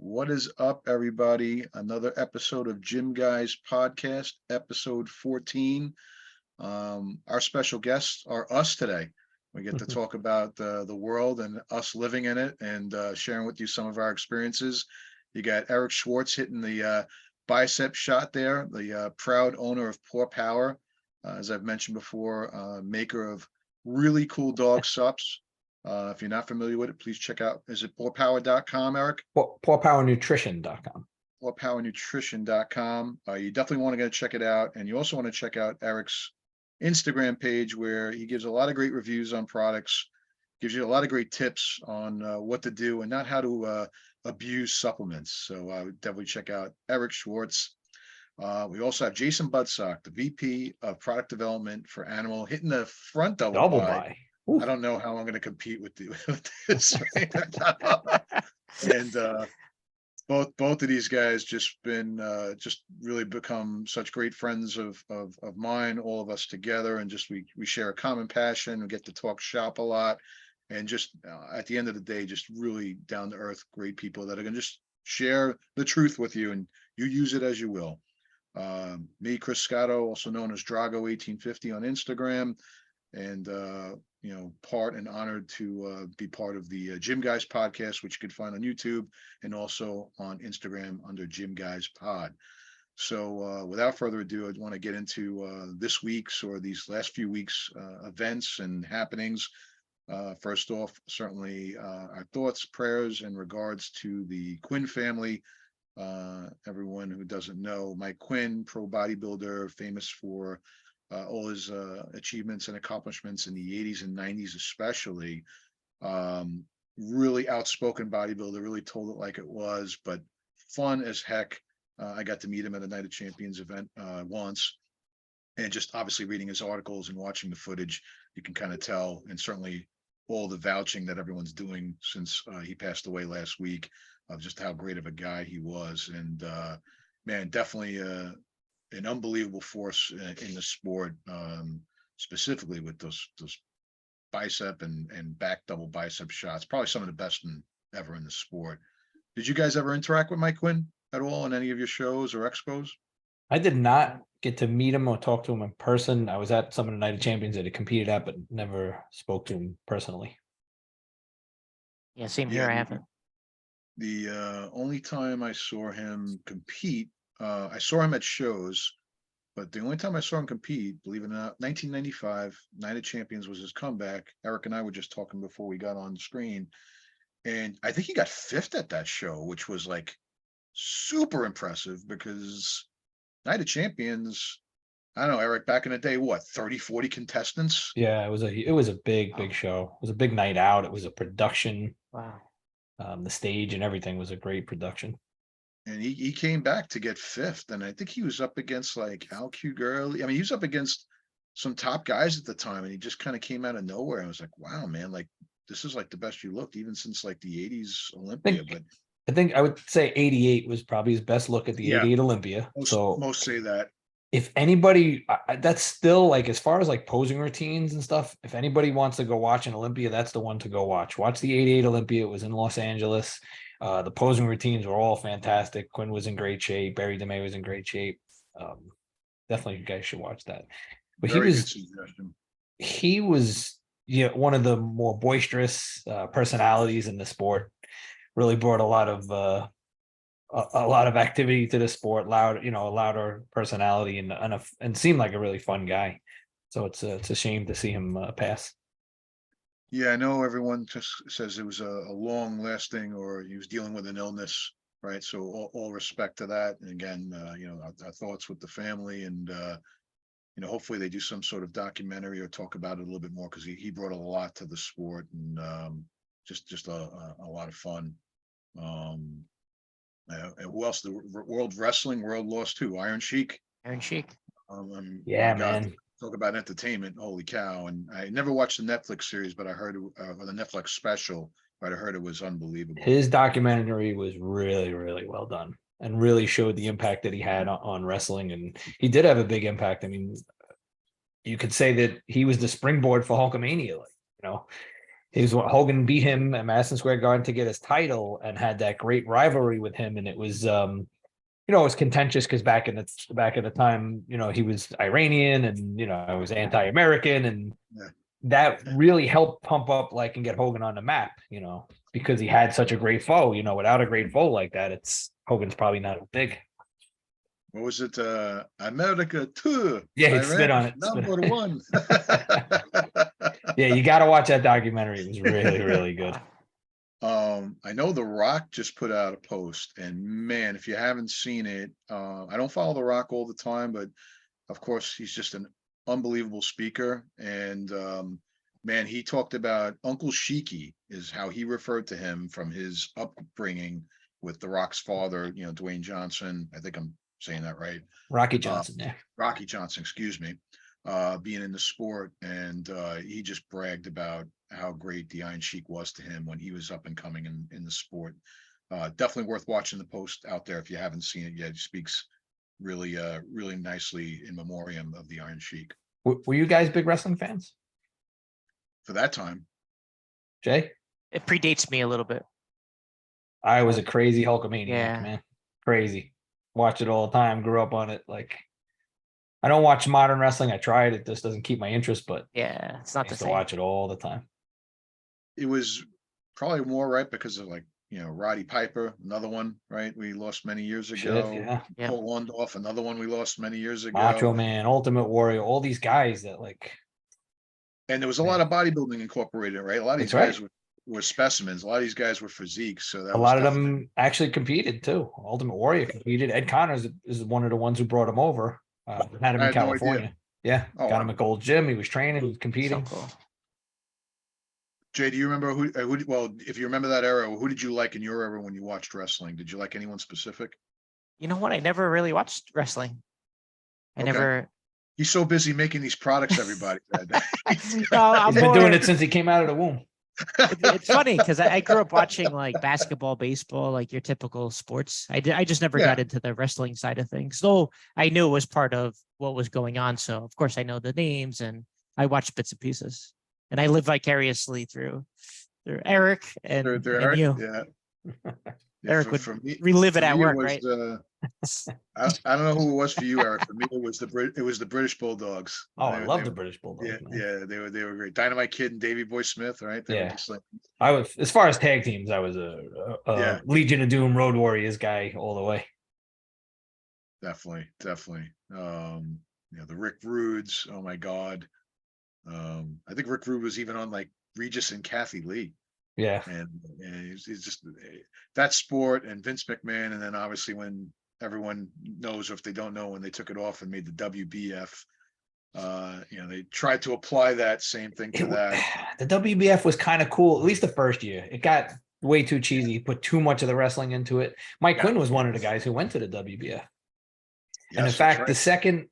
What is up, everybody? Another episode of Gym Guys Podcast, episode 14. Our special guests are us today. We get to talk about the world and us living in it and sharing with you some of our experiences. You got Eric Schwartz hitting the bicep shot there, the proud owner of Paw Power, as I've mentioned before, maker of really cool dog sups. If you're not familiar with it, please check out, is it pawpower.com, Eric? PawPowerNutrition.com. pawpowernutrition.com. You definitely want to go check it out. And you also want to check out Eric's Instagram page, where he gives a lot of great reviews on products, gives you a lot of great tips on what to do and not how to abuse supplements. So I would definitely check out Eric Schwartz. We also have Jason Budsock, the VP of Product Development for Animal, hitting the front double buy. I don't know how I'm going to compete with this. Right? And both of these guys just really become such great friends of mine. All of us together, and just we share a common passion. We get to talk shop a lot, and just at the end of the day, just really down to earth, great people that are going to just share the truth with you, and you use it as you will. Me, Kris, also known as Drago1850 on Instagram, and part and honored to be part of the Gym Guys podcast, which you can find on YouTube and also on Instagram under Gym Guys Pod. So without further ado, I want to get into this week's or these last few weeks events and happenings. First off, certainly our thoughts, prayers in regards to the Quinn family. Everyone who doesn't know, Mike Quinn, pro bodybuilder, famous for all his achievements and accomplishments in the 80s and 90s, especially. Really outspoken bodybuilder, really told it like it was, but fun as heck. I got to meet him at a Night of Champions event once, and just obviously reading his articles and watching the footage, you can kind of tell, and certainly all the vouching that everyone's doing since he passed away last week, of just how great of a guy he was. And man, definitely an unbelievable force in the sport, specifically with those bicep and back double bicep shots. Probably some of the best ever in the sport. Did you guys ever interact with Mike Quinn at all in any of your shows or expos? I did not get to meet him or talk to him in person. I was at some of the Night of Champions that he competed at, but never spoke to him personally. Yeah, same here. I haven't. The only time I saw him compete, I saw him at shows, but the only time I saw him compete, believe it or not, 1995, Night of Champions was his comeback. Eric and I were just talking before we got on the screen, and I think he got fifth at that show, which was like super impressive because Night of Champions, I don't know, Eric, back in the day, what, 30, 40 contestants? Yeah, it was a big show. It was a big night out. It was a production. Wow. The stage and everything was a great production. And he came back to get fifth, and I think he was up against like Al Q Gurley. I mean, he was up against some top guys at the time, and he just kind of came out of nowhere. I was like, wow, man, like this is like the best you looked, even since like the 80s Olympia. I think I would say 88 was probably his best look at the 88 Olympia. Most say that. If anybody, that's still like, as far as like posing routines and stuff, if anybody wants to go watch an Olympia, that's the one to go watch. Watch the 88 Olympia. It was in Los Angeles. The posing routines were all fantastic. Quinn was in great shape. Barry DeMay was in great shape. Definitely you guys should watch that. But Very good suggestion. He was one of the more boisterous personalities in the sport. Really brought a lot of activity to the sport, a louder personality, and seemed like a really fun guy. So it's a shame to see him pass. Yeah, I know everyone just says it was a long lasting, or he was dealing with an illness, right? So all respect to that. And again, our thoughts with the family, and hopefully they do some sort of documentary or talk about it a little bit more, because he brought a lot to the sport, and just a lot of fun. And who else? The World Wrestling World lost too. Iron Sheik. Yeah, man. Talk about entertainment. Holy cow. And I never watched the Netflix series, but I heard or the Netflix special, but I heard it was unbelievable. His documentary was really, really well done, and really showed the impact that he had on wrestling. And he did have a big impact. I mean, you could say that he was the springboard for Hulkamania. Hogan beat him at Madison Square Garden to get his title and had that great rivalry with him. And it was, it was contentious because back in the time, he was Iranian and, I was anti-American. And Yeah. that really helped pump up and get Hogan on the map, because he had such a great foe. Without a great foe like that, Hogan's probably not as big. What was it? America 2. Yeah, he'd Iran spit on it. Number 1. Yeah, you got to watch that documentary. It was really, really good. I know The Rock just put out a post, and man, if you haven't seen it, I don't follow The Rock all the time, but of course he's just an unbelievable speaker. And man, he talked about Uncle Sheiky is how he referred to him from his upbringing with The Rock's father, Dwayne Johnson. I think I'm saying that right. Rocky Johnson, yeah. Rocky Johnson, excuse me, being in the sport. And he just bragged about how great the Iron Sheik was to him when he was up and coming in the sport. Definitely worth watching the post out there if you haven't seen it yet. He speaks really, really nicely in memoriam of the Iron Sheik. Were you guys big wrestling fans? For that time. Jay? It predates me a little bit. I was a crazy Hulkamaniac, Yeah. man. Crazy. Watched it all the time, grew up on it. I don't watch modern wrestling. I tried. It just doesn't keep my interest, but Yeah, it's not I the used to same. watch it all the time. It was probably more right because of Roddy Piper, another one, right? We lost many years ago. Shit, yeah. Paul Orndorff, another one we lost many years ago. Macho Man, Ultimate Warrior, all these guys that And there was a lot of bodybuilding incorporated, right? A lot of these That's guys were specimens. A lot of these guys were physiques. So that a was lot of definitely- them actually competed too. Ultimate Warrior competed. Ed Connors is one of the ones who brought him over. Had him I in had no California. idea. Yeah, Oh, got him wow. at Gold Gym. He was training, he was So competing. cool. Jay, do you remember who? Well, if you remember that era, who did you like in your era when you watched wrestling? Did you like anyone specific? You know what? I never really watched wrestling. I Okay. never. He's so busy making these products, everybody. No, I'm He's been doing more- it since he came out of the womb. It's funny because I grew up watching basketball, baseball, your typical sports. I just never got into the wrestling side of things. Though I knew it was part of what was going on. So of course I know the names and I watch bits and pieces. And I live vicariously through Eric and Eric, you. yeah. Eric would for me, relive it for at me, work, was, right? I don't know who it was for you, Eric. For me, it was the British Bulldogs. Oh, I love they the were- British Bulldogs. Yeah, man. yeah, they were great. Dynamite Kid and Davey Boy Smith, right? They were Yeah. just I was, as far as tag teams, I was a Yeah. Legion of Doom Road Warriors guy all the way. definitely. The Rick Rudes. Oh my God. I think Rick Rude was even on Regis and Kathy Lee. Yeah. And he's just that sport and Vince McMahon. And then obviously when everyone knows, or if they don't know, when they took it off and made the WBF, they tried to apply that same thing to that. The WBF was kind of cool, at least the first year. It got way too cheesy. He put too much of the wrestling into it. Mike Quinn was one of the guys who went to the WBF. And in Yes, fact, that's the right. second,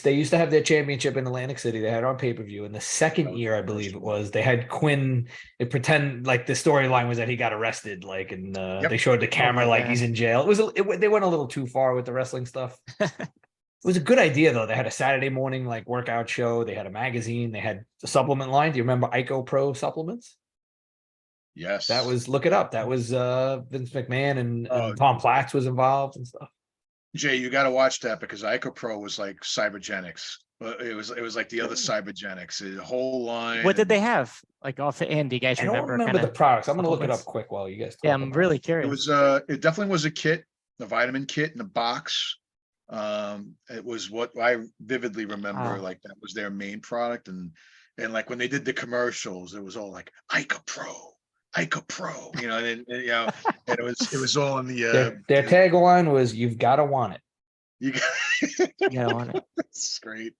they used to have their championship in Atlantic City. They had it on pay-per-view. And the That second was year, I the believe first it one. was, they had Quinn pretend the storyline was that he got arrested, and they showed the camera my he's God. in jail. They went a little too far with the wrestling stuff. It was a good idea though. They had a Saturday morning workout show. They had a magazine. They had a supplement line. Do you remember Ico Pro supplements? Yes. That was, look it up. That was Vince McMahon and Oh. Tom Platz was involved and stuff. Jay, you got to watch that because Ico Pro was like Cybergenics. But it was like the other Cybergenics, the whole line. What did they have? Offhand, do you guys I don't remember? remember the products. I'm going to look it up supplements? quick while you guys talk. Yeah, I'm about really it. It curious. was it definitely was a kit, a vitamin kit in a box. It was what I vividly remember, Wow. that was their main product. And when they did the commercials, it was all like Ica Pro, and it was all in the Their tagline was, "You've got to want it." you got You gotta want it. it's great.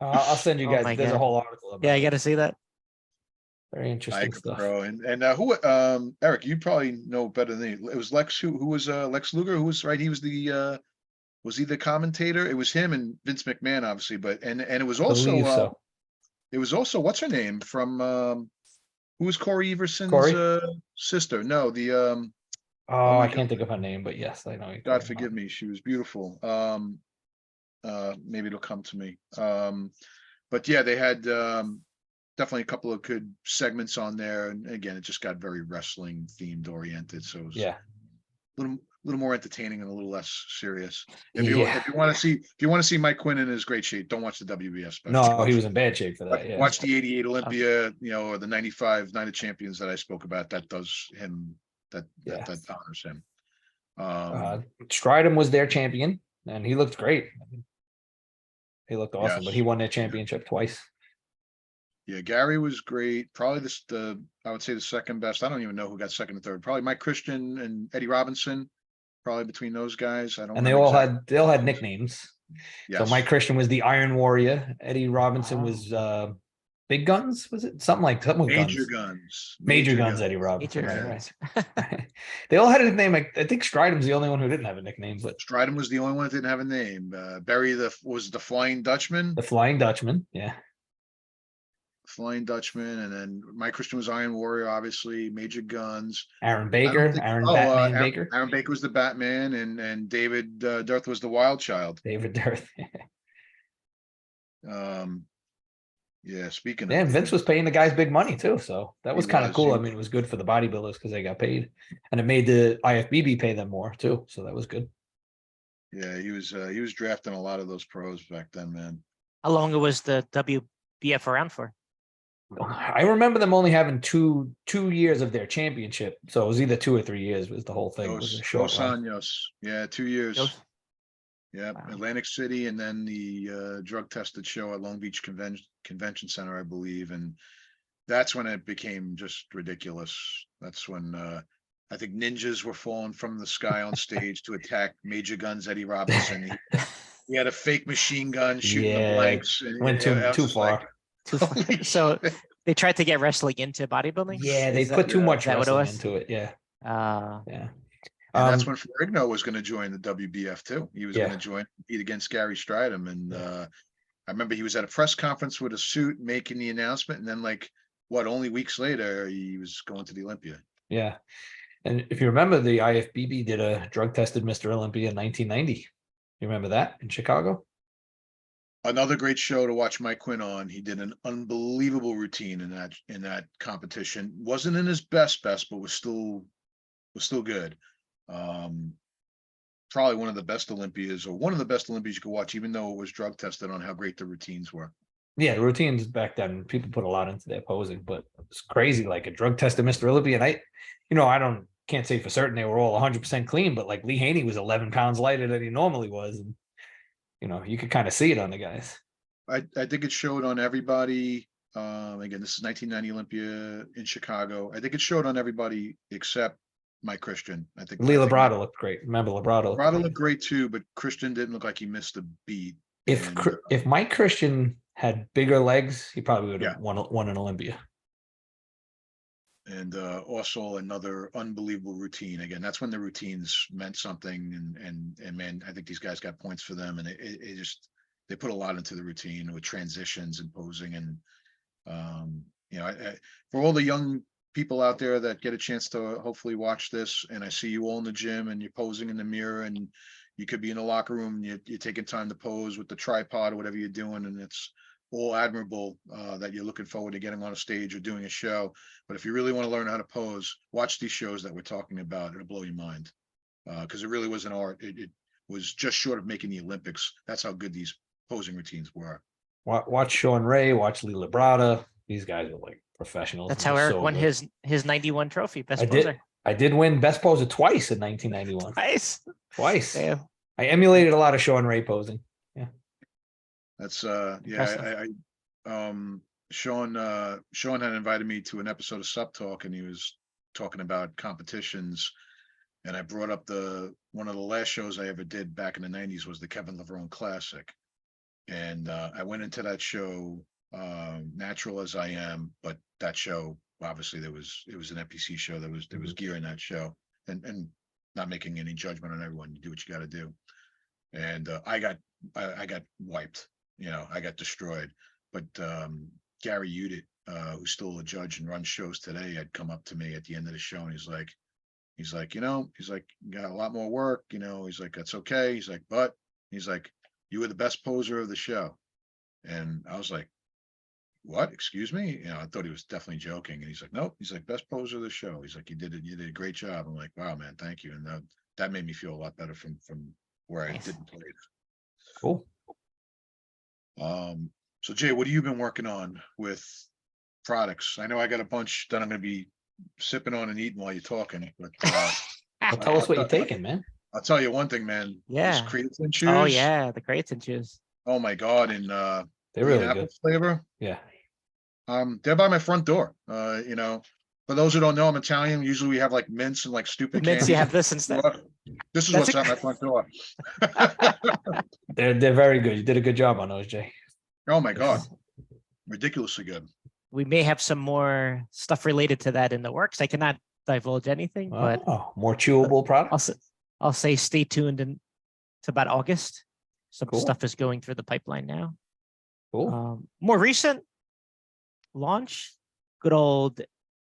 I'll send you Oh guys. my There's a God. whole article about Yeah, I it. got to see that. Very interesting Ica stuff. Pro. And who Eric, you probably know better than me. It was Lex who was Lex Luger, who was right. He was was he the commentator? It was him and Vince McMahon, obviously, but and it was I also believe so. it was also what's her name from who was Corey Everson's Corey? sister? No, the Oh, my I can't God. think of her name, but yes, I know. God forgive me, she was beautiful. Maybe it'll come to me. But yeah, they had definitely a couple of good segments on there. And again, it just got very wrestling themed oriented. So it was Yeah. little more entertaining and a little less serious. If Yeah. you want to see Mike Quinn in his great shape, don't watch the WBF special. No, he was in bad shape for that. Yeah. Watch the 88 Olympia, or the 95 Night of Champions that I spoke about. That does him, that honors him. Stridham was their champion and he looked great. He looked awesome, Yes. but he won their championship twice. Yeah, Gary was great. Probably I would say the second best. I don't even know who got second and third. Probably Mike Christian and Eddie Robinson. Probably between those guys. I don't. And they remember all exactly. had nicknames. So Yes. Mike Christian was the Iron Warrior. Eddie Robinson Wow. was Big Guns. Was it something with Major guns? Guns. Major Guns. Eddie Robinson. Major Right. They all had a nickname. I think Stridham's the only one who didn't have a nickname, but Stridham was the only one that didn't have a name. Barry was the Flying Dutchman. the Flying Dutchman. Yeah. Flying Dutchman, and then Mike Christian was Iron Warrior, obviously. Major Guns. Aaron Baker. Baker. Aaron Baker was the Batman, and David Dirth was the Wild Child. David Dirth. Yeah. Speaking Yeah, of and Vince was paying the guys big money too, so that was He kind of was. cool. He- I mean, it was good for the bodybuilders because they got paid, and it made the IFBB pay them more too. So that was good. Yeah, he was drafting a lot of those pros back then, man. How long was the WBF around for? I remember them only having two years of their championship, so it was either 2 or 3 years. Was the whole thing? It was a short Dos run. años. Yeah, 2 years. Those- Yeah, Wow. Atlantic City, and then the drug tested show at Long Beach Convention Center, I believe, and that's when it became just ridiculous. That's when I think ninjas were falling from the sky on stage to attack Major Guns Eddie Robinson. He had a fake machine gun shooting the Yeah, blanks. And went I was too just like, far. holy So shit. they tried to get wrestling into bodybuilding. Yeah, they Is that- put too much is that what it wrestling was? into it. Yeah, yeah. And that's when Ferrigno was going to join the WBF too. He was going Yeah. to join, compete against Gary Stridham. And I remember he was at a press conference with a suit making the announcement. And then only weeks later, he was going to the Olympia. Yeah. And if you remember, the IFBB did a drug tested Mr. Olympia in 1990. You remember that in Chicago? Another great show to watch Mike Quinn on. He did an unbelievable routine in that competition. Wasn't in his best, but was still good. Probably one of the best Olympias, or one of the best Olympias you could watch, even though it was drug tested, on how great the routines were. Yeah, the routines back then, people put a lot into their posing, but it's crazy. Like a drug tested Mr. Olympia, and I can't say for certain they were all 100% clean, but like Lee Haney was 11 pounds lighter than he normally was, and you could kind of see it on the guys. I think it showed on everybody. Again, this is 1990 Olympia in Chicago. I think it showed on everybody except Mike Christian. I think Lee Mike Labrada looked great. Remember Labrada? Labrada looked great too, but Christian didn't look like he missed a beat. If Mike Christian had bigger legs, he probably would have Yeah. won an Olympia. And also another unbelievable routine. Again, that's when the routines meant something. And man, I think these guys got points for them. And it just, they put a lot into the routine with transitions and posing. And for all the young people out there that get a chance to hopefully watch this, and I see you all in the gym and you're posing in the mirror, and you could be in the locker room and you're taking time to pose with the tripod or whatever you're doing, and it's all admirable that you're looking forward to getting on a stage or doing a show. But if you really want to learn how to pose, watch these shows that we're talking about. It'll blow your mind, because it really was an art. It was just short of making the Olympics. That's how good these posing routines were. Watch Sean Ray, watch Lee Labrada. These guys are like professionals. That's and how they're Eric so won good. his 91 trophy. Best I poser. did win best poser twice in 1991. Nice. Twice. Yeah. I emulated a lot of Sean Ray posing. That's Impressive. Sean had invited me to an episode of Sup Talk, and he was talking about competitions, and I brought up one of the last shows I ever did back in the 90s was the Kevin Levrone Classic. And I went into that show natural as I am, but that show, obviously it was an NPC show. There was gear in that show, and not making any judgment on everyone. You do what you got to do. And I got wiped. I got destroyed. But Gary Udit, who's still a judge and runs shows today, had come up to me at the end of the show, and he's like, you got a lot more work. He's like, that's okay. He's like, but he's like, you were the best poser of the show. And I was like, what? Excuse me? You know, I thought he was definitely joking. And he's like, nope. He's like, best poser of the show. He's like, you did a great job. I'm like, wow, man, thank you. And that made me feel a lot better from where I Nice. didn't play it. Cool. So Jay, what have you been working on with products? I know I got a bunch that I'm going to be sipping on and eating while you're talking, but Well, tell us what you're taking, man. I'll tell you one thing, man. Yeah. These creatine chews. Oh yeah, the creatine juice. Oh my God. And They're green really apple good. flavor. Yeah. They're by my front door. You know, for those who don't know, I'm Italian. Usually we have like mints and like The stupid mints, candies. you have this instead. This is That's what's a- at my front door. They're very good. You did a good job on those, Jay. Oh my God. Ridiculously good. We may have some more stuff related to that in the works. I cannot divulge anything, but Oh, more chewable products. I'll say stay tuned to about August. Some Cool. stuff is going through the pipeline now. Cool. More recent launch, good old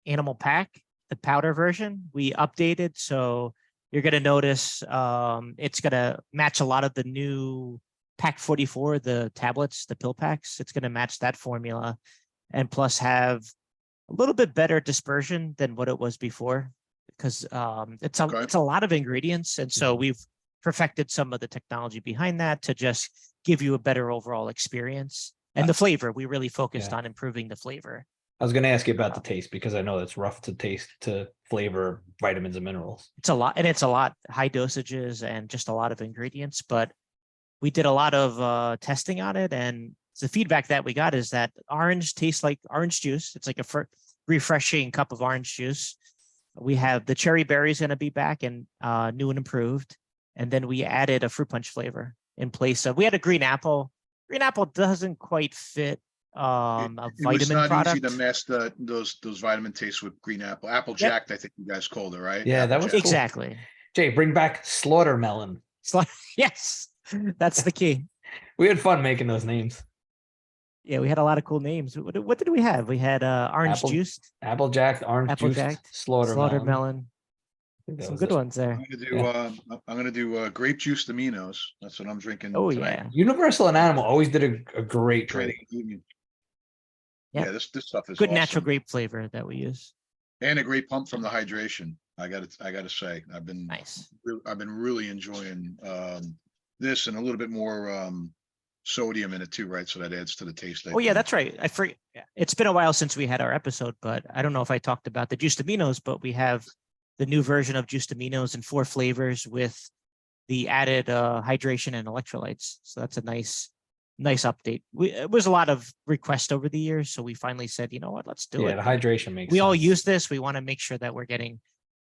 Animal Pack, the powder version. We updated, so you're gonna notice it's gonna match a lot of the new Pack 44, the tablets, the pill packs. It's gonna match that formula, and plus have a little bit better dispersion than what it was before, because it's Okay. a lot of ingredients, and so we've perfected some of the technology behind that to just give you a better overall experience. And the flavor, we really focused Yeah. on improving the flavor. I was going to ask you about the taste because I know it's rough to taste to flavor vitamins and minerals. It's a lot, and it's a lot high dosages and just a lot of ingredients, but we did a lot of testing on it, and the feedback that we got is that orange tastes like orange juice. It's like a refreshing cup of orange juice. We have the cherry berries going to be back and new and improved, and then we added a fruit punch flavor in place of, we had a green apple. Green apple doesn't quite fit a It was vitamin not product. easy to mess those vitamin tastes with green apple. Apple Jack, I think you guys called it, right? Yeah, Apple that was Jack. cool. Exactly. Jay, bring back slaughter melon. It's like, yes, that's the key. We had fun making those names. Yeah, we had a lot of cool names. What did we have? We had orange Apple- juiced, Applejack, orange apple juice, jacked, slaughter melon. melon. I think that Some was good it. ones there. I'm gonna do grape juice aminos. That's what I'm drinking. Oh tonight. yeah. Universal and Animal always did a great Training trade. evening. Yep. Yeah, this stuff is Good natural awesome. grape flavor that we use. And a great pump from the hydration. I gotta say, I've been Nice. really enjoying this, and a little bit more sodium in it too, right? So that adds to the taste. I Oh yeah, think. that's right. I forget. It's been a while since we had our episode, but I don't know if I talked about the juiced aminos, but we have the new version of juiced aminos in 4 flavors with the added hydration and electrolytes. So that's a nice update. It was a lot of requests over the years, so we finally said, you know what, let's do Yeah, it. the hydration makes We all sense. use this. We want to make sure that we're getting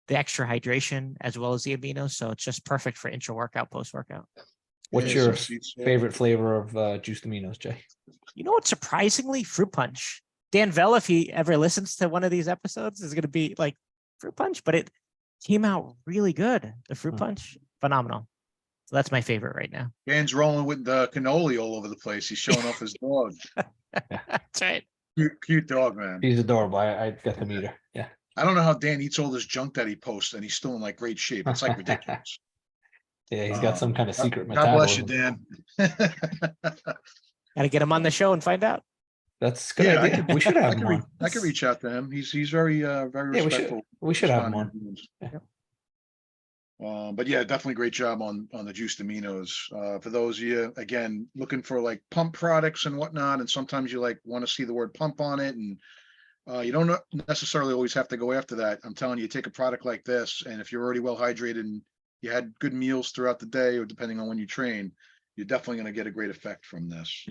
the extra hydration as well as the aminos. So it's just perfect for intra workout, post workout. What's Yeah, your some sea salt. favorite flavor of juiced aminos, Jay? You know what? Surprisingly, fruit punch. Dan Vell, if he ever listens to one of these episodes, is going to be like fruit punch, but it came out really good. The fruit Hmm. punch, phenomenal. So that's my favorite right now. Dan's rolling with the cannoli all over the place. He's showing off his dog. That's right. Cute dog, man. She's adorable. I got to meet her. Yeah. I don't know how Dan eats all this junk that he posts, and he's still in like great shape. It's like ridiculous. Yeah, he's got some kind of secret God bless you, metabolism. Dan. Got to get him on the show and find out. That's a good Yeah, I idea. could- We should have him I on. could reach out to him. He's very Yeah, respectful. we should have him responding on. to DMs. But yeah, definitely great job on the juiced aminos. For those of you, again, looking for like pump products and whatnot, and sometimes you like want to see the word pump on it, and you don't necessarily always have to go after that. I'm telling you, take a product like this, and if you're already well hydrated and you had good meals throughout the day, or depending on when you train, you're definitely going to get a great effect from this.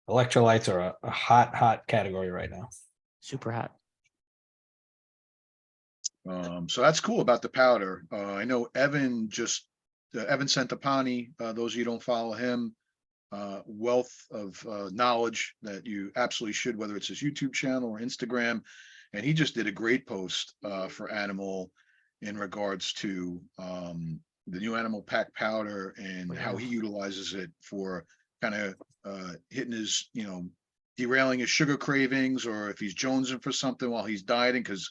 Electrolytes are a hot category right now. Super hot. So that's cool about the powder. I know Evan Evan Centopani, those of you who don't follow him, wealth of knowledge that you absolutely should, whether it's his YouTube channel or Instagram. And he just did a great post for Animal in regards to the new Animal Pack powder and how he utilizes it for kind of hitting his, derailing his sugar cravings, or if he's jonesing for something while he's dieting, because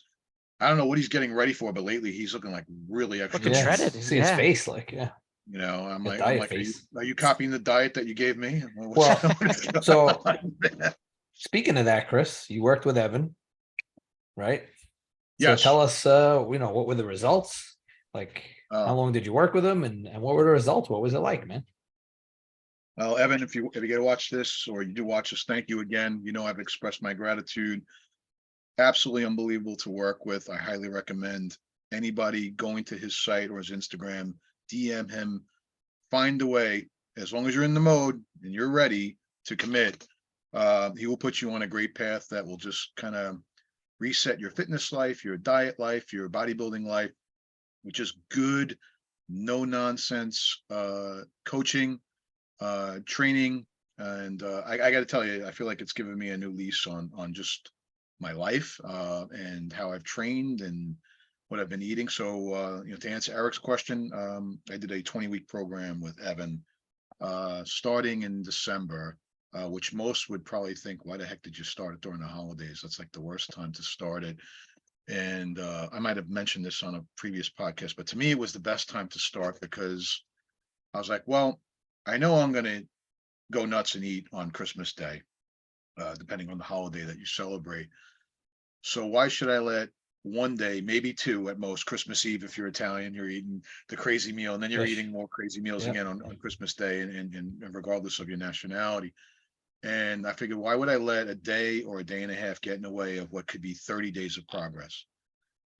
I don't know what he's getting ready for, but lately he's looking like really extra. Looking Yeah, shredded, see his yeah. face, like, yeah. I'm The like, diet are face. you copying the diet that you gave me? Well, so speaking of that, Chris, you worked with Evan, right? So Yes. tell us, what were the results? Like, how long did you work with him, and what were the results? What was it like, man? Well, Evan, if you get to watch this or you do watch this, thank you again. You know, I've expressed my gratitude. Absolutely unbelievable to work with. I highly recommend anybody going to his site or his Instagram, DM him, find a way, as long as you're in the mode and you're ready to commit. He will put you on a great path that will just kind of reset your fitness life, your diet life, your bodybuilding life, which is good, no nonsense coaching, training. And I got to tell you, I feel like it's given me a new lease on just my life and how I've trained and what I've been eating. So, to answer Eric's question, I did a 20-week program with Evan starting in December, which most would probably think, why the heck did you start it during the holidays? That's like the worst time to start it. And I might have mentioned this on a previous podcast, but to me, it was the best time to start because I was like, well, I know I'm going to go nuts and eat on Christmas Day, depending on the holiday that you celebrate. So why should I let one day, maybe two at most, Christmas Eve, if you're Italian, you're eating the crazy meal, and then you're Fish. eating more crazy meals Yeah. again on Christmas Day, and regardless of your nationality. And I figured, why would I let a day or a day and a half get in the way of what could be 30 days of progress?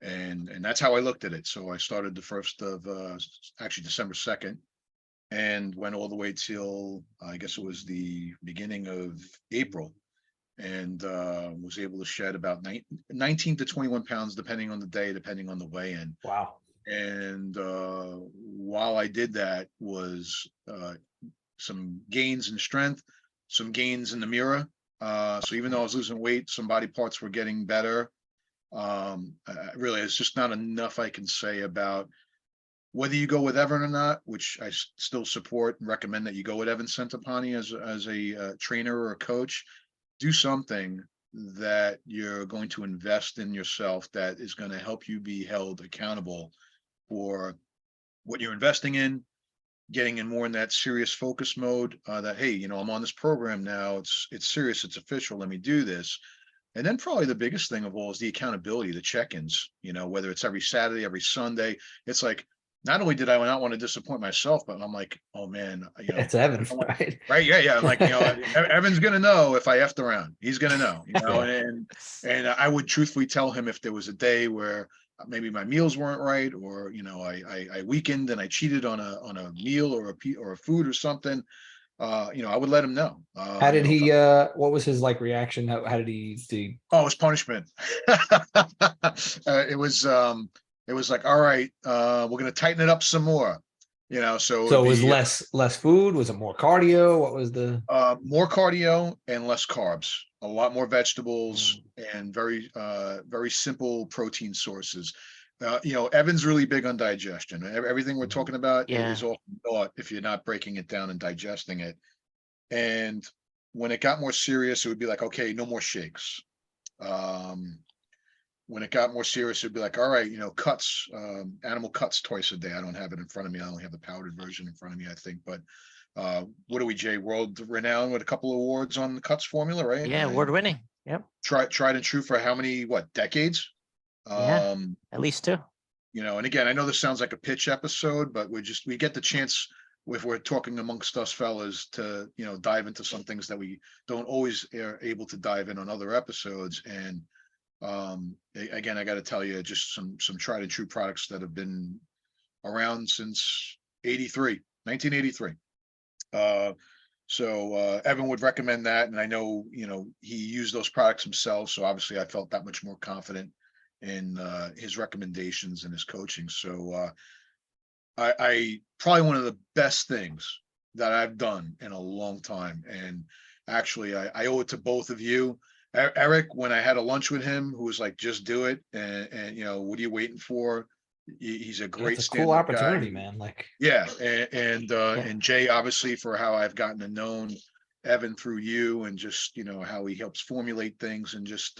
And that's how I looked at it. So I started the first of actually December 2nd and went all the way till I guess it was the beginning of April, and was able to shed about 19 to 21 pounds, depending on the day, depending on the weigh-in. Wow. And while I did that, was some gains in strength, some gains in the mirror. So even though I was losing weight, some body parts were getting better. Really, it's just not enough I can say about whether you go with Evan or not, which I still support and recommend that you go with Evan Centopani as a trainer or a coach. Do something that you're going to invest in yourself that is going to help you be held accountable for what you're investing in, getting in more in that serious focus mode, that, hey, I'm on this program now. It's serious. It's official. Let me do this. And then probably the biggest thing of all is the accountability, the check-ins, whether it's every Saturday, every Sunday. It's like, not only did I not want to disappoint myself, but I'm like, oh man, It's Evan, right? right? Yeah. I'm like, Evan's gonna know if I effed around. He's gonna know, and I would truthfully tell him if there was a day where maybe my meals weren't right, or I weakened and I cheated on a meal or a food or something. I would let him know. How did he? What was his reaction? How did he see? Oh, it was punishment. It was like, all right, we're gonna tighten it up some more. So So it'd it was be less food. Was it more cardio? What was the? more cardio and less carbs, a lot more vegetables, and very simple protein sources. Evan's really big on digestion. Everything we're talking about is Yeah. all thought if you're not breaking it down and digesting it. And when it got more serious, it would be like, okay, no more shakes. When it got more serious, it'd be like, all right, cuts, animal cuts twice a day. I don't have it in front of me. I only have the powdered version in front of me, I think. But what are we, Jay? World renowned with a couple of awards on the cuts formula, right? Yeah. Award winning. Yep. Tried and true for how many, decades? Yeah. At least two. And again, I know this sounds like a pitch episode, but we get the chance, if we're talking amongst us fellas, to dive into some things that we don't always are able to dive in on other episodes. And again, I got to tell you, just some tried and true products that have been around since 1983. So Evan would recommend that, and I know he used those products himself, so obviously I felt that much more confident in his recommendations and his coaching. So I probably one of the best things that I've done in a long time, and actually I owe it to both of you. Eric, when I had a lunch with him, who was like, just do it. And what are you waiting for? He's a great It's a cool stand-up guy. opportunity, man. Yeah. And Jay, obviously, for how I've gotten to know Evan through you, and just, how he helps formulate things, and just,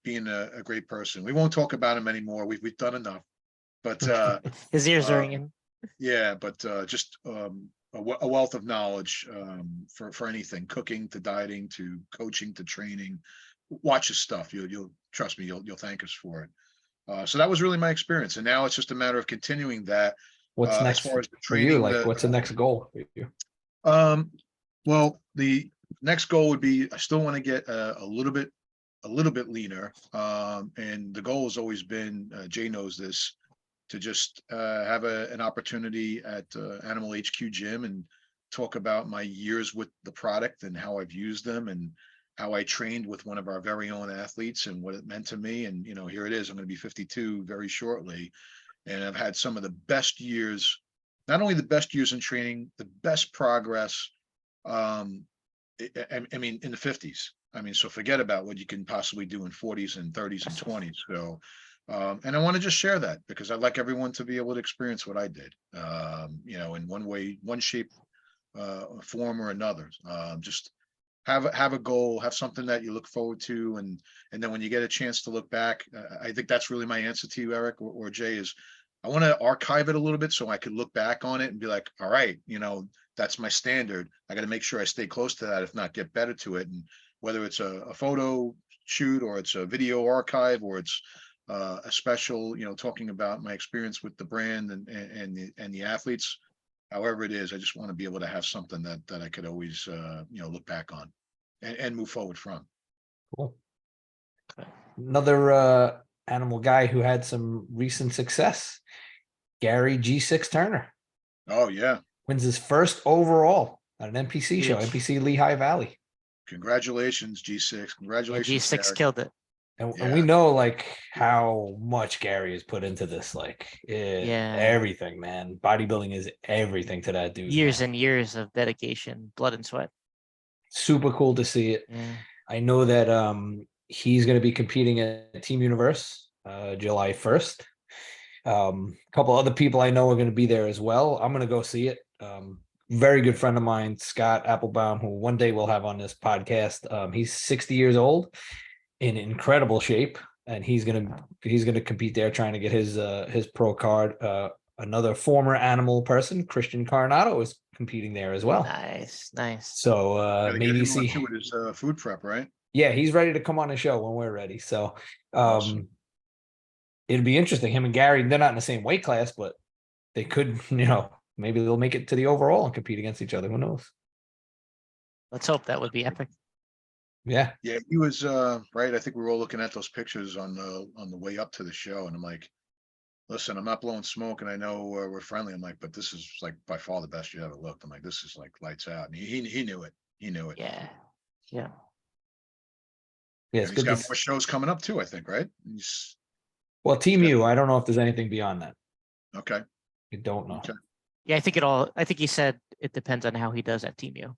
being a great person. We won't talk about him anymore. We've done enough, but His ears are ringing. yeah, but a wealth of knowledge for anything, cooking to dieting to coaching to training. Watch his stuff. You'll trust me. You'll thank us for it. So that was really my experience, and now it's just a matter of continuing that. What's As next far as the for you? training, Like, what's the next goal for you? Well, the next goal would be I still want to get a little bit leaner. And the goal has always been, Jay knows this, to just have an opportunity at Animal HQ Gym and talk about my years with the product and how I've used them and how I trained with one of our very own athletes and what it meant to me. And, you know, here it is. I'm going to be 52 very shortly. And I've had some of the best years, not only the best years in training, the best progress. I mean, in the 50s. I mean, so forget about what you can possibly do in 40s and 30s and 20s. So, and I want to just share that because I'd like everyone to be able to experience what I did, you know, in one way, one shape, form or another. Just have a goal, have something that you look forward to. And then when you get a chance to look back, I think that's really my answer to you, Eric or Jay, is I want to archive it a little bit so I could look back on it and be like, all right, you know, that's my standard. I got to make sure I stay close to that, if not get better to it. And whether it's a photo shoot or it's a video archive or it's a special, you know, talking about my experience with the brand and the athletes, however it is, I just want to be able to have something that I could always, you know, look back on and move forward from. Cool. Another animal guy who had some recent success, Gary G6 Turner. Oh yeah. Wins his first overall at an NPC show, NPC Lehigh Valley. Congratulations, G6. Yeah, Congratulations. G6 Gary. killed it. And we know like how much Gary has put into this, like everything, man. Bodybuilding is everything to that dude. Years man. and years of dedication, blood and sweat. Super cool to see it. Yeah. I know that he's going to be competing at Team Universe July 1st. A couple other people I know are going to be there as well. I'm going to go see it. Very good friend of mine, Scott Applebaum, who one day we'll have on this podcast. He's 60 years old, in incredible shape, and he's gonna compete there, trying to get his pro card. Another former animal person, Christian Coronado, is competing there as well. Nice. Gotta get Maybe him on see. too with his food prep, right? Yeah, he's ready to come on the show when we're ready. So Awesome. It'd be interesting. Him and Gary, they're not in the same weight class, but they could, you know, maybe they'll make it to the overall and compete against each other. Who knows? Let's hope. That would be epic. Yeah. Yeah, he was right. I think we were all looking at those pictures on the way up to the show, and I'm like, listen, I'm not blowing smoke, and I know we're friendly. I'm like, but this is like by far the best you ever looked. I'm like, this is like lights out. And he knew it. He knew it. Yeah. Yeah, And it's he's good. got more shows coming up too, I think, right? Well, Team Yeah. U, I don't know if there's anything beyond that. Okay. I don't know. Okay. Yeah, I think he said it depends on how he does at Team U.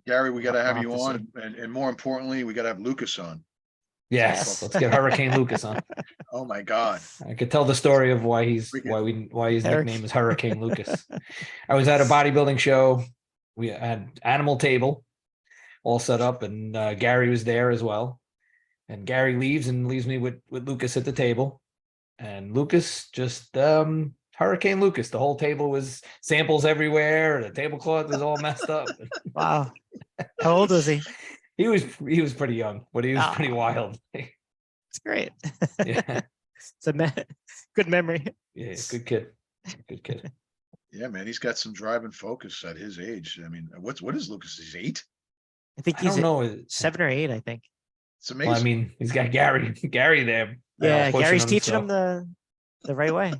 Gary, we got to We'll have have you to on, and more importantly, we got to have Lucas on. Yes, let's get Hurricane Lucas on. Oh my God. I could tell the story of why his Eric. nickname is Hurricane Lucas. I was at a bodybuilding show. We had animal table all set up, and Gary was there as well. And Gary leaves me with Lucas at the table, and Lucas just Hurricane Lucas. The whole table was samples everywhere. The tablecloth was all messed up. Wow. How old was he? He was pretty young, but he was pretty wild. It's great. Yeah. It's a good memory. Yeah, good kid. Good kid. Yeah, man, he's got some drive and focus at his age. I mean, what is Lucas? He's 8? I think I he's don't know. 7 or 8, I think. It's amazing. Well, I mean, he's got Gary there. Yeah, pushing Gary's him, teaching so. him the right way.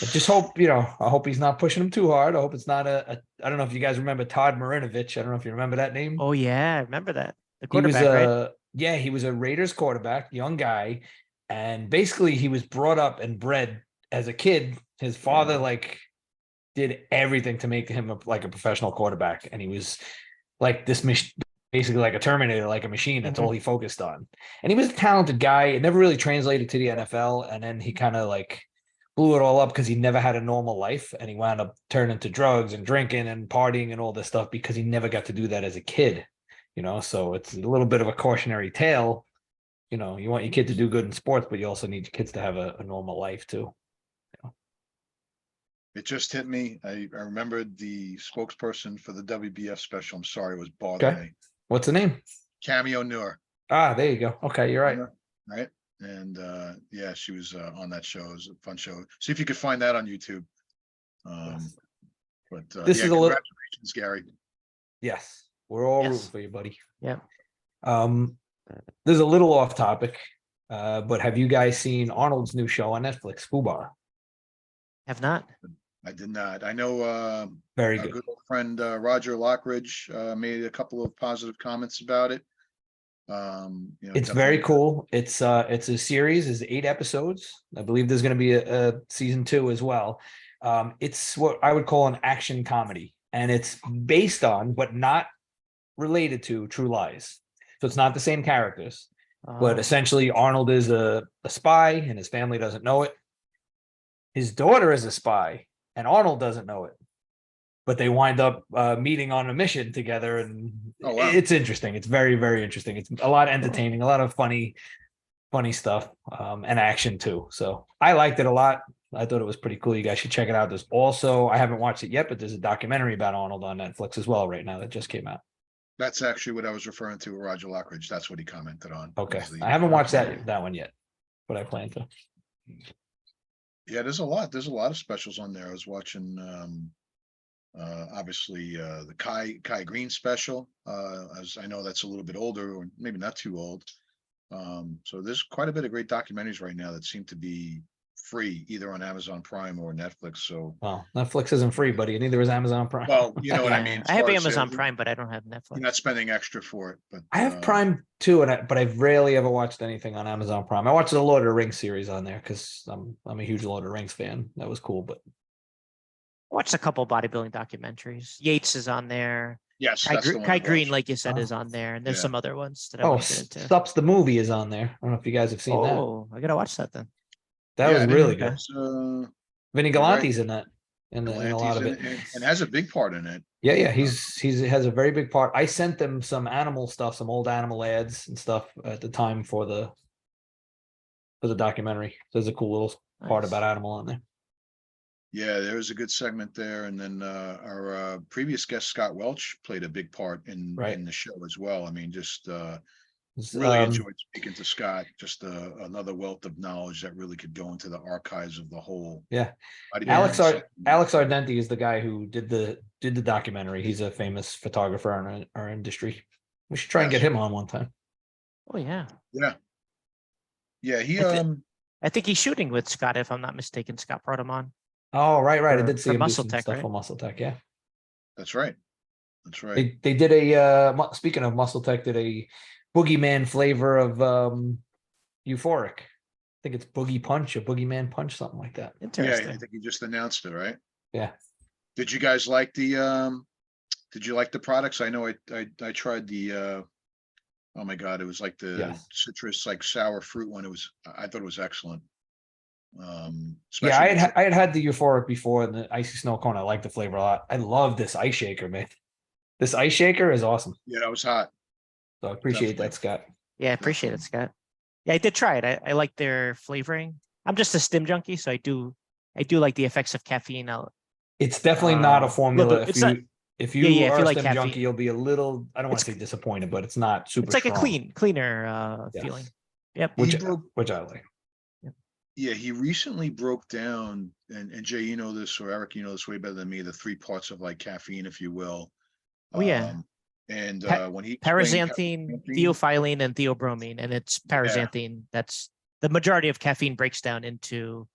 I just hope, I hope he's not pushing him too hard. I hope it's not I don't know if you guys remember Todd Marinovich. I don't know if you remember that name. Oh yeah, I remember that. The He was quarterback, right? Yeah, he was a Raiders quarterback, young guy, and basically he was brought up and bred as a kid. His father did everything to make him like a professional quarterback, and he was like this basically like a Terminator, like a machine. That's all he focused on. And he was a talented guy. It never really translated to the NFL, and then he kind of blew it all up because he never had a normal life, and he wound up turning to drugs and drinking and partying and all this stuff because he never got to do that as a kid. So it's a little bit of a cautionary tale. You want your kid to do good in sports, but you also need your kids to have a normal life too. It just hit me. I remembered the spokesperson for the WBF special. I'm sorry, it was bothering Okay. me. What's the name? Cameo Noor. Ah, there you go. Okay, you're right. Right? And yeah, she was on that show. It was a fun show. See if you could find that on YouTube. But This yeah, is a little, congratulations, Gary. yes, we're all Yes. rooting for you, buddy. Yeah. This is a little off topic, but have you guys seen Arnold's new show on Netflix, Fubar? Have not. I did not. I know Very our good. good old friend Roger Lockridge made a couple of positive comments about it. It's very definitely- cool. It's a series, is 8 episodes. I believe there's going to be a season 2 as well. It's what I would call an action comedy, and it's based on but not related to True Lies. So it's not the same characters, but Oh, essentially Arnold is a spy and his family doesn't know it. His daughter is a spy and Arnold doesn't know it. But they wind up meeting on a mission together, and Oh, wow. it's interesting. It's very, very interesting. It's a lot entertaining, a lot of funny stuff, and action too. So I liked it a lot. I thought it was pretty cool. You guys should check it out. There's also, I haven't watched it yet, but there's a documentary about Arnold on Netflix as well right now that just came out. That's actually what I was referring to, Roger Lockridge. That's what he commented on. Okay, was the- I haven't watched that one yet, but I plan to. Yeah, there's a lot. There's a lot of specials on there. I was watching obviously the Kai Green special. As I know that's a little bit older, or maybe not too old. So there's quite a bit of great documentaries right now that seem to be free, either on Amazon Prime or Netflix. So Well, Netflix isn't free, buddy, and neither is Amazon Prime. well, you know what I yeah. mean. as I have far as, Amazon Prime, but I don't have Netflix. You're not spending extra for it, but I have Prime too, but I've rarely ever watched anything on Amazon Prime. I watched the Lord of the Rings series on there because I'm a huge Lord of the Rings fan. That was cool, but I watched a couple bodybuilding documentaries. Yates is on there. yes, that's the one Kai I Green, watched. like you said, Oh. is on there, and there's Yeah. some other ones that I want to get into. Stups the movie is on there. I don't know if you guys have seen that. Oh, I gotta watch that then. That Yeah, was I really didn't- good. Vinny you're right. Galante's in that, in a lot of it. and has a big part in it. Yeah, he has a very big part. I sent them some animal stuff, some old animal ads and stuff at the time for the documentary. There's a cool little part Nice. about animal on there. Yeah, there was a good segment there, and then our previous guest Scott Welch played a big part in Right. the show as well. I mean, just It's, really enjoyed speaking to Scott. Just another wealth of knowledge that really could go into the archives of the whole. Yeah. bodybuilding Alex scene. Ardenti is the guy who did the documentary. He's a famous photographer in our industry. We should try and get Yes. him on one time. Oh yeah, Yeah, he I thi- I think he's shooting with Scott, if I'm not mistaken. Scott brought him on. Oh, right. I For- did see for him do Muscle some Tech, stuff right? for Muscle Tech. Yeah. that's right. That's right. They did a speaking of Muscle Tech, did a boogeyman flavor of Euphoric. I think it's Boogie Punch or Boogeyman Punch, something like that. Yeah, Interesting. I think he just announced it, right? Yeah. Did you guys like the did you like the products? I know I tried the oh my God, it was like the Yes. citrus, like sour fruit one. I thought it was excellent. Yeah, especially the I had the Euphoric before and the icy snow cone. I like the flavor a lot. I love this ice shaker, man. This ice shaker is awesome. yeah, that was hot. So I appreciate Definitely. that, Scott. Yeah, I appreciate it, Scott. Yeah, I did try it. I like their flavoring. I'm just a stim junkie, so I do like the effects of caffeine. It's definitely not a Look, formula. it's not- If you yeah, if are you a like stem caffeine. junkie, you'll be a little, I don't want to It's- say disappointed, but it's not super It's like strong, a cleaner Yes. feeling. Yep. He which broke- which I like. Yeah, he recently broke down, and Jay, you know this, or Eric, you know this way better than me, the 3 parts of like caffeine, if you will. Oh, yeah. And Pa- when he explained Paraxanthine, theophylline, and theobromine, and it's paraxanthine. That's the majority of caffeine breaks down into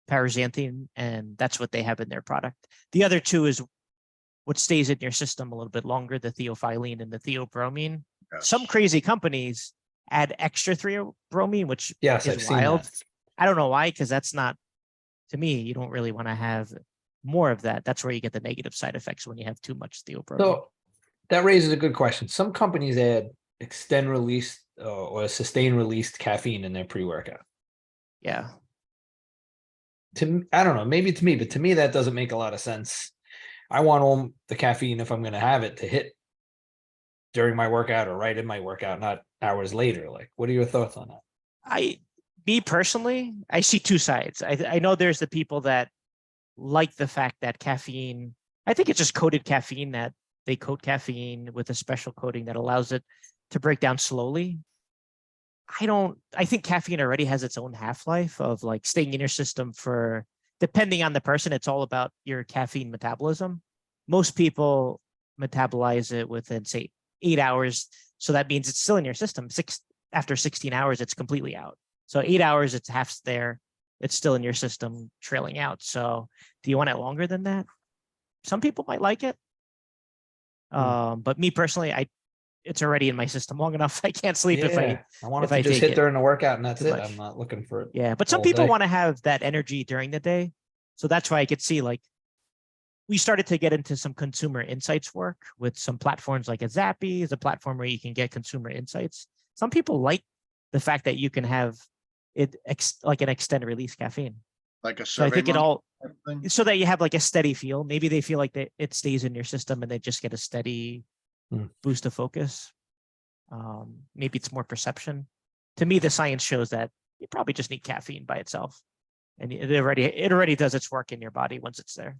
paraxanthine, and that's what they have in their product. The other two is what stays in your system a little bit longer, the theophylline and the theobromine. yes. Some crazy companies add extra theobromine, which Yes, is I've seen wild. that. I don't know why, because that's not, to me, you don't really want to have more of that. That's where you get the negative side effects when you have too much theobromine. So that raises a good question. Some companies add extend release or sustain released caffeine in their pre-workout. Yeah. I don't know, maybe to me, but to me that doesn't make a lot of sense. I want all the caffeine, if I'm going to have it, to hit during my workout or right in my workout, not hours later. Like, what are your thoughts on that? Me personally, I see two sides. I know there's the people that like the fact that caffeine, I think it's just coated caffeine, that they coat caffeine with a special coating that allows it to break down slowly. I think caffeine already has its own half-life of like staying in your system for, depending on the person, it's all about your caffeine metabolism. Most people metabolize it within, say, 8 hours. So that means it's still in your system. After 16 hours, it's completely out. So 8 hours, it's half there. It's still in your system, trailing out. So do you want it longer than that? Some people might like it. But me personally, it's already in my system long enough. I can't sleep if I want it if to I just take hit it during the workout and that's too it. much. I'm not looking for it. Yeah, but some all people day. want to have that energy during the day. So that's why I could see, like, we started to get into some consumer insights work with some platforms like a Zappy is a platform where you can get consumer insights. Some people like the fact that you can have it like an extended release caffeine. Like a So I survey think it monkey all, type thing? so that you have like a steady feel. Maybe they feel like it stays in your system and they just get a steady boost of focus. Maybe it's more perception. To me, the science shows that you probably just need caffeine by itself, and it already does its work in your body once it's there.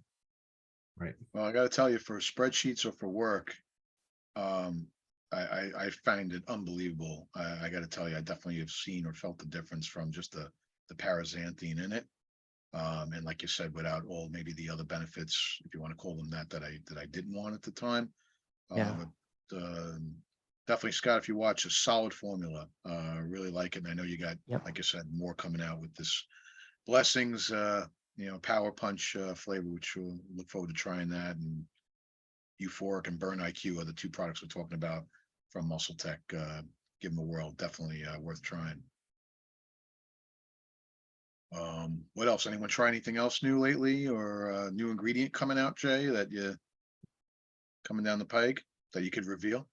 Right. Well, I gotta tell you, for spreadsheets or for work, I find it unbelievable. I gotta tell you, I definitely have seen or felt the difference from just the paraxanthine in it. And like you said, without all maybe the other benefits, if you want to call them that I didn't want at the time. Yeah. But definitely, Scott, if you watch, a solid formula, really like it. And I know you got, Yep. like I said, more coming out with this blessings, power punch flavor, which we'll look forward to trying that. And Euphoric and Burn IQ are the two products we're talking about from Muscle Tech. Give them a whirl, definitely worth trying. What else? Anyone try anything else new lately, or a new ingredient coming out, Jay, that you coming down the pike that you could reveal?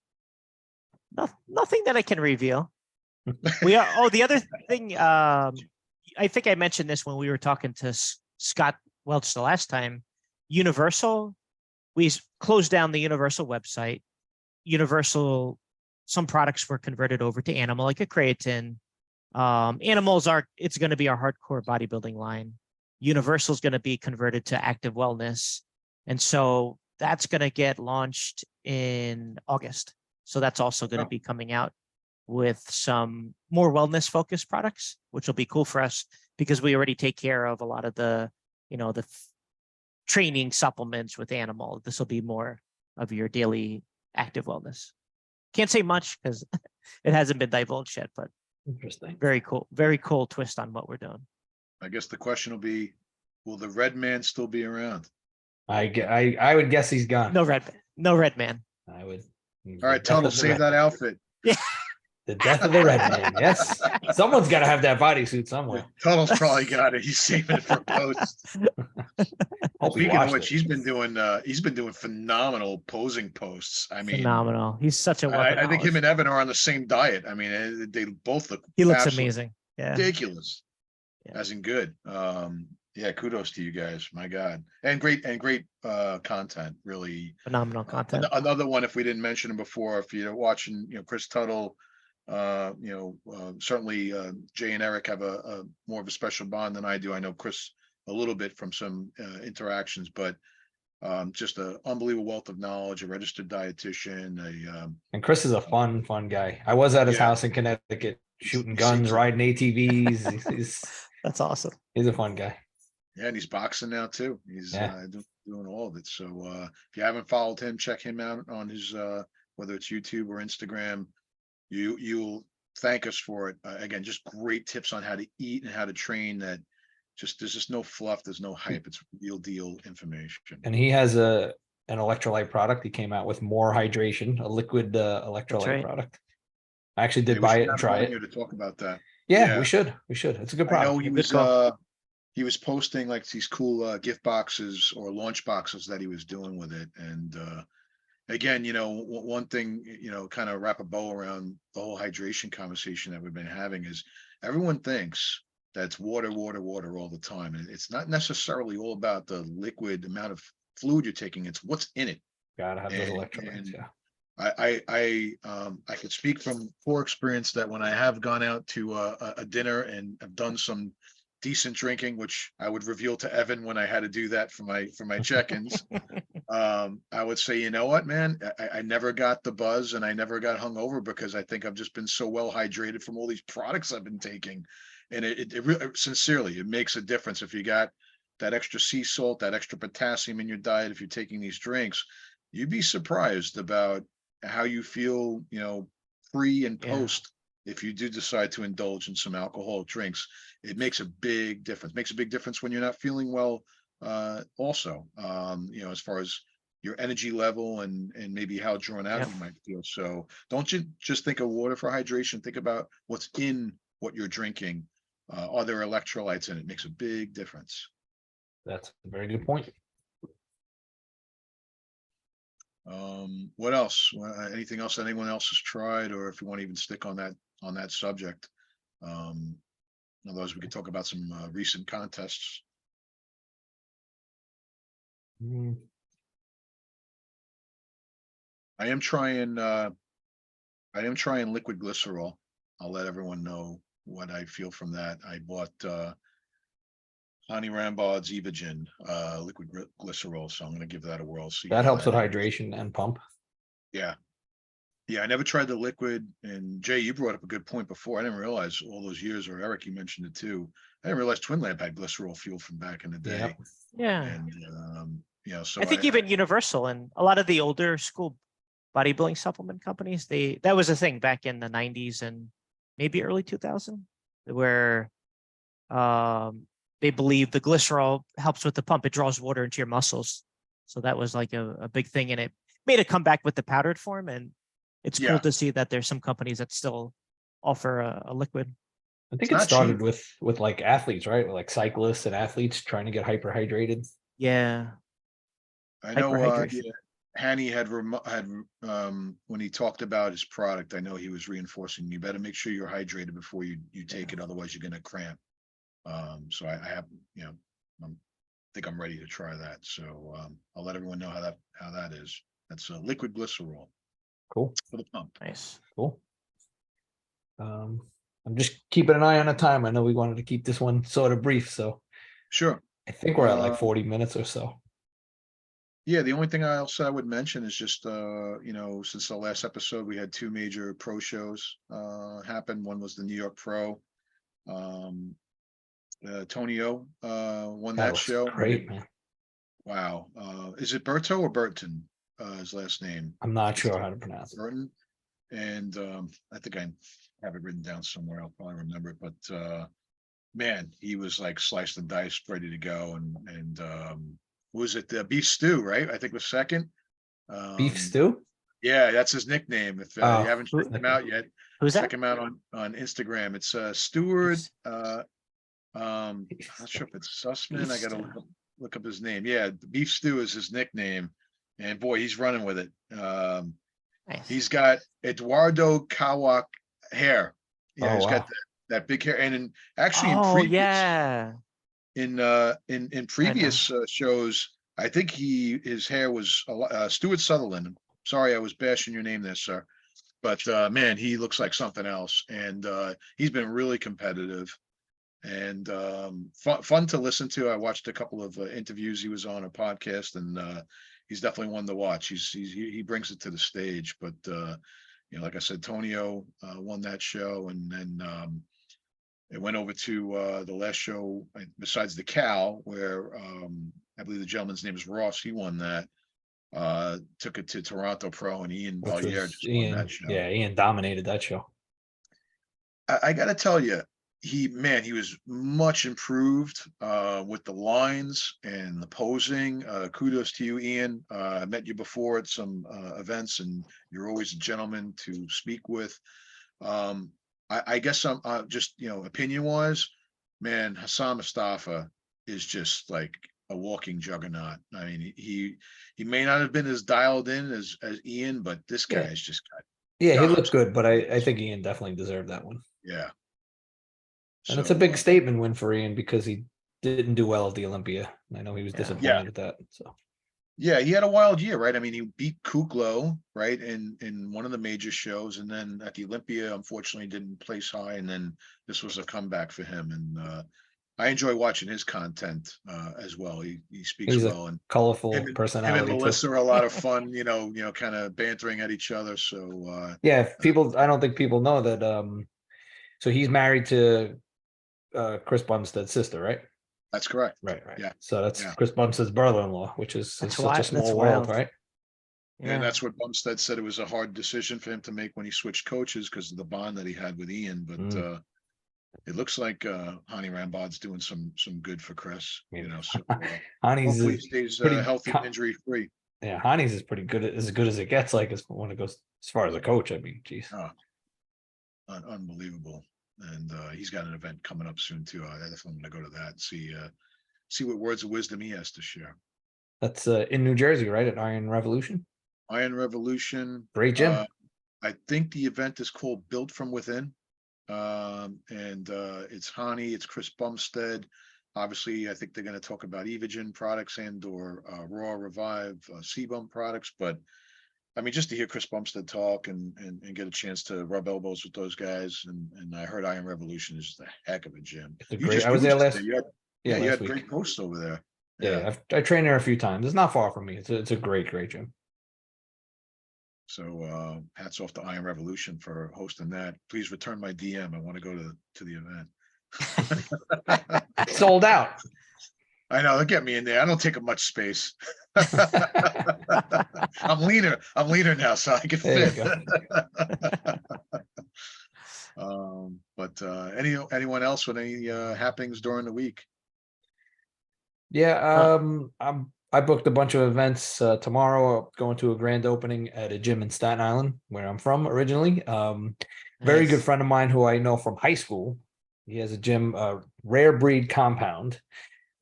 Nothing that I can reveal. We are. Oh, the other thing. I think I mentioned this when we were talking to Scott Welch the last time. Universal, we closed down the Universal website. Universal, some products were converted over to Animal, like a creatine. Animals are, it's going to be our hardcore bodybuilding line. Universal is going to be converted to active wellness. And so that's going to get launched in August. So that's also going to be coming out with some more wellness focused products, which will be cool for us because we already take care of a lot of the training supplements with Animal. This will be more of your daily active wellness. Can't say much because it hasn't been divulged yet, but Interesting. very cool twist on what we're doing. I guess the question will be, will the red man still be around? I would guess he's gone. No red man. I would. All right, Tunnel, save that outfit. Yeah. The death of the red man. Yes. Someone's got to have that bodysuit somewhere. Tunnel's probably got it. He's saving it for post. Hope he Speaking of watched which, it. he's been doing phenomenal posing posts. I mean, Phenomenal. He's such a wealth of I think him knowledge. and Evan are on the same diet. I mean, they both look. He looks absolutely amazing. Yeah. ridiculous. Yeah. As in good. Yeah, kudos to you guys. My God. And great content, really. Phenomenal content. Another one, if we didn't mention him before, if you're watching, Kris Tuttle, certainly Jay and Eric have a more of a special bond than I do. I know Kris a little bit from some interactions, but just an unbelievable wealth of knowledge, a registered dietitian, and Kris is a fun guy. I was at his house in Connecticut shooting guns, riding ATVs. That's awesome. He's a fun guy. Yeah, and he's boxing now too. He's doing all of it. So if you haven't followed him, check him out on his whether it's YouTube or Instagram. You'll thank us for it. Again, just great tips on how to eat and how to train. There's just no fluff. There's no hype. It's real deal information. And he has an electrolyte product. He came out with more hydration, a liquid electrolyte product. I actually did buy it and try it. Here to talk about that. Yeah, we should. It's a good product. I know he was posting like these cool gift boxes or launch boxes that he was doing with it. And again, one thing, kind of wrap a bow around the whole hydration conversation that we've been having is everyone thinks that's water all the time. And it's not necessarily all about the liquid amount of fluid you're taking. It's what's in it. Gotta have those electrolytes. Yeah. I could speak from poor experience that when I have gone out to a dinner and have done some decent drinking, which I would reveal to Evan when I had to do that for my check-ins. I would say, you know what, man, I never got the buzz and I never got hungover because I think I've just been so well hydrated from all these products I've been taking. And it really, sincerely, it makes a difference if you got that extra sea salt, that extra potassium in your diet. If you're taking these drinks, you'd be surprised about how you feel, pre and Yeah. post. If you do decide to indulge in some alcoholic drinks, it makes a big difference. Makes a big difference when you're not feeling well. Also, as far as your energy level and maybe how drawn out Yep. you might feel. So don't you just think of water for hydration? Think about what's in what you're drinking. Are there electrolytes in it? Makes a big difference. That's a very good point. What else? Anything else that anyone else has tried, or if you want to even stick on that subject? Otherwise, we could talk about some recent contests. Mm, I am trying liquid glycerol. I'll let everyone know what I feel from that. I bought Honey Rambaud's Evogen liquid glycerol, so I'm going to give that a whirl. See that how helps with is. hydration and pump. Yeah. Yeah, I never tried the liquid. And Jay, you brought up a good point before. I didn't realize all those years, or Eric, you mentioned it too. I didn't realize Twin Lab had glycerol fuel from back in the day. Yep. Yeah. And so I think even Universal and a lot of the older school bodybuilding supplement companies, that was a thing back in the 90s and maybe early 2000, where they believe the glycerol helps with the pump. It draws water into your muscles. So that was like a big thing. And it made a comeback with the powdered form. And it's cool to see that there's some companies that still offer a liquid. I think It's it not started cheap. with like athletes, right? Like cyclists and athletes trying to get hyperhydrated. Yeah. I know Hyperhydration. Hanny had when he talked about his product, I know he was reinforcing you better make sure you're hydrated before you take it, otherwise you're gonna cramp. So I have, I think I'm ready to try that. So I'll let everyone know how that is. That's a liquid glycerol Cool. for the pump. Nice. Cool. I'm just keeping an eye on the time. I know we wanted to keep this one sort of brief, so Sure. I think we're at like 40 minutes or so. Yeah, the only thing else I would mention is just since the last episode we had two major pro shows happen. One was the New York Pro. Tonio won That that was show. great, man. Wow. Is it Berto or Burton? His last name. I'm not sure how to pronounce it. Burton. And I think I have it written down somewhere. I'll probably remember it. But man, he was like sliced and diced, ready to go. And was it the beef stew, right? I think was second. Beef stew? Yeah, that's his nickname. If you Oh, haven't checked him out yet, Who's check that? him out on Instagram. It's Stewart. I'm not sure if it's Sussman. Beef I gotta stew. look up his name. Yeah, the beef stew is his nickname. And boy, he's running with it. Nice. He's got Eduardo Kawak hair. Yeah, Oh, he's got wow. that big hair. And actually Oh, yeah. in previous shows, I think his hair was Stuart Sutherland. Sorry, I was bashing your name there, sir. But man, he looks like something else. And he's been really competitive and fun to listen to. I watched a couple of interviews he was on, a podcast, and he's definitely one to watch. He brings it to the stage. But like I said, Tonio won that show, and then it went over to the last show besides the Cal, where I believe the gentleman's name is Ross. He won that. Took it to Toronto Pro, and Ian Which Valliere was just won Ian. that show. Yeah, Ian dominated that show. I got to tell you, he was much improved with the lines and the posing. Kudos to you, Ian. I met you before at some events, and you're always a gentleman to speak with. I guess I'm just opinion wise, man, Hassan Mustafa is just like a walking juggernaut. I mean, he may not have been as dialed in as Ian, but this Yeah. guy's just got Yeah, he guns. looked good, but I think Ian definitely deserved that one. Yeah. And it's a big statement win for Ian because he didn't do well at the Olympia. I know he was disappointed with that. So yeah, he had a wild year, right? I mean, he beat Kuklo, right, in one of the major shows, and then at the Olympia, unfortunately, didn't place high, and then this was a comeback for him. And I enjoy watching his content as well. He speaks He's a well, and colorful him and personality too. Melissa are a lot of fun. Kind of bantering at each other. So Yeah, if people, I don't think people know that. So he's married to Chris Bumstead's sister, right? that's correct. Right, right. Yeah, So that's yeah. Chris Bumstead's brother-in-law, which is That's such why a small world, right? Yeah. And that's what Bumstead said. It was a hard decision for him to make when he switched coaches because of the bond that he had with Ian. But it looks like Hani Rambod's doing some good for Chris. Yeah. So Hani's hopefully he is stays pretty. healthy and injury free. Yeah, Hani's is pretty good, as good as it gets. Like as when it goes as far as a coach, I mean, geez. Unbelievable. And he's got an event coming up soon too. I definitely want to go to that and see what words of wisdom he has to share. That's in New Jersey, right? At Iron Revolution. Iron Revolution. Great gym. I think the event is called Built from Within. And it's Hani, it's Chris Bumstead. Obviously, I think they're going to talk about Evogen products and or Raw Revive Sebum products. But I mean, just to hear Chris Bumstead talk and get a chance to rub elbows with those guys, and I heard Iron Revolution is the heck of a gym. It's a great. I was You there just last. there. You had, Yeah, you last had week. great posts over there. Yeah, I trained there a few times. It's not far from me. It's a great gym. So hats off to Iron Revolution for hosting that. Please return my DM. I want to go to the event. Sold out. I know, they'll get me in there. I don't take up much space. I'm leaner now, so I can There you fit. But anyone else with any happenings during the week? Yeah, I booked a bunch of events tomorrow. Going to a grand opening at a gym in Staten Island, where I'm from originally. Very good Nice. friend of mine who I know from high school. He has a gym, Rare Breed Compound.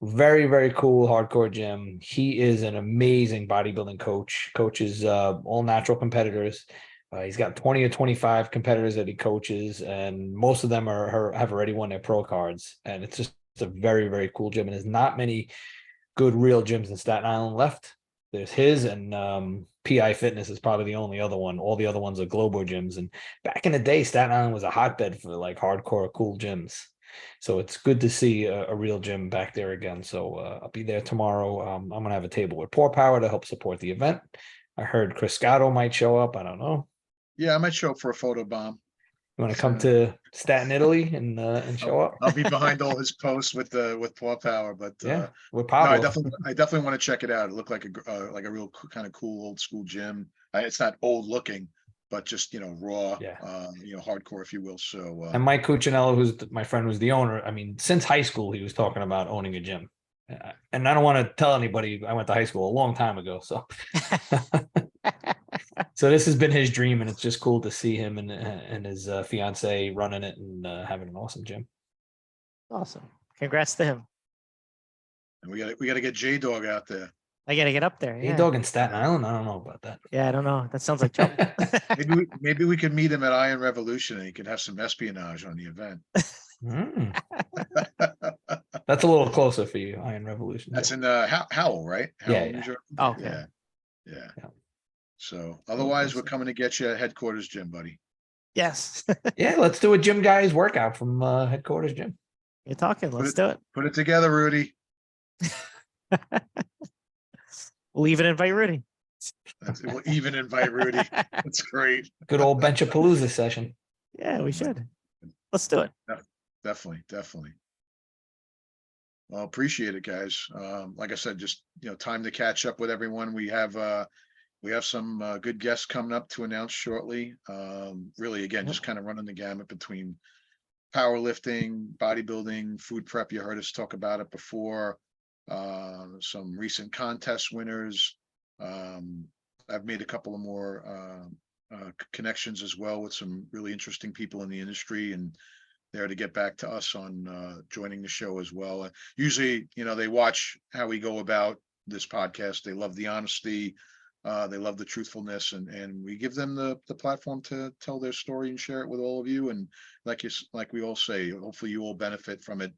Very, very cool, hardcore gym. He is an amazing bodybuilding coach. Coaches all natural competitors. He's got 20 or 25 competitors that he coaches, and most of them have already won their pro cards. And it's just a very, very cool gym. And there's not many good real gyms in Staten Island left. There's his, and PI Fitness is probably the only other one. All the other ones are Globo gyms. And back in the day, Staten Island was a hotbed for like hardcore cool gyms. So it's good to see a real gym back there again. So I'll be there tomorrow. I'm going to have a table with Poor Power to help support the event. I heard Chris Scotto might show up. I don't know. Yeah, I might show up for a photo bomb. You want to come to Staten, Italy, and show up? I'll be behind all his posts with Paw Power, but Yeah, with no, I Pablo. definitely want to check it out. It looked like a real kind of cool old school gym. It's not old looking, but just raw, Yeah. hardcore, if you will. So And Mike Cuccinello, who's my friend, who's the owner. I mean, since high school, he was talking about owning a gym. And I don't want to tell anybody I went to high school a long time ago. So, so this has been his dream, and it's just cool to see him and his fiance running it and having an awesome gym. Awesome. Congrats to him. and we got to get J Dog out there. I got to get up there. Hey, Yeah. dog in Staten Island. I don't know about that. Yeah, I don't know. That sounds like trouble. Maybe we could meet him at Iron Revolution, and he could have some espionage on the event. That's a little closer for you, Iron Revolution. That's in Howell, right? Yeah, Howell, New yeah. Jersey? Oh, okay. Yeah. Yeah. So otherwise, we're coming to get you at headquarters, Jim, buddy. Yes. Yeah, let's do a gym guys workout from headquarters gym. You're talking. Let's do it. Put it together, Rudy. We'll even invite Rudy. We'll even invite Rudy. That's great. Good old Benchapalooza session. Yeah, we should. Let's do it. Definitely. Well, appreciate it, guys. Like I said, just time to catch up with everyone. We have some good guests coming up to announce shortly. Really, again, just kind of running the gamut between powerlifting, bodybuilding, food prep. You heard us talk about it before. Some recent contest winners. I've made a couple of more connections as well with some really interesting people in the industry, and there to get back to us on joining the show as well. Usually, they watch how we go about this podcast. They love the honesty. They love the truthfulness, and we give them the platform to tell their story and share it with all of you. And like we all say, hopefully you all benefit from it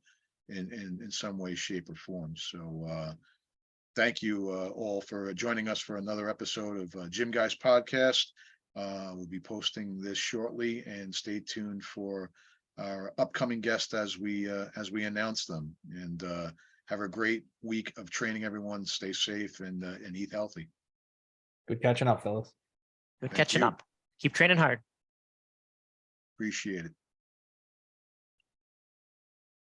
in some way, shape, or form. So thank you all for joining us for another episode of Gym Guys Podcast. We'll be posting this shortly, and stay tuned for our upcoming guests as we announce them. And have a great week of training, everyone. Stay safe and eat healthy. Good catching up, fellas. Good Thank catching you. up. Keep training hard. Appreciate it.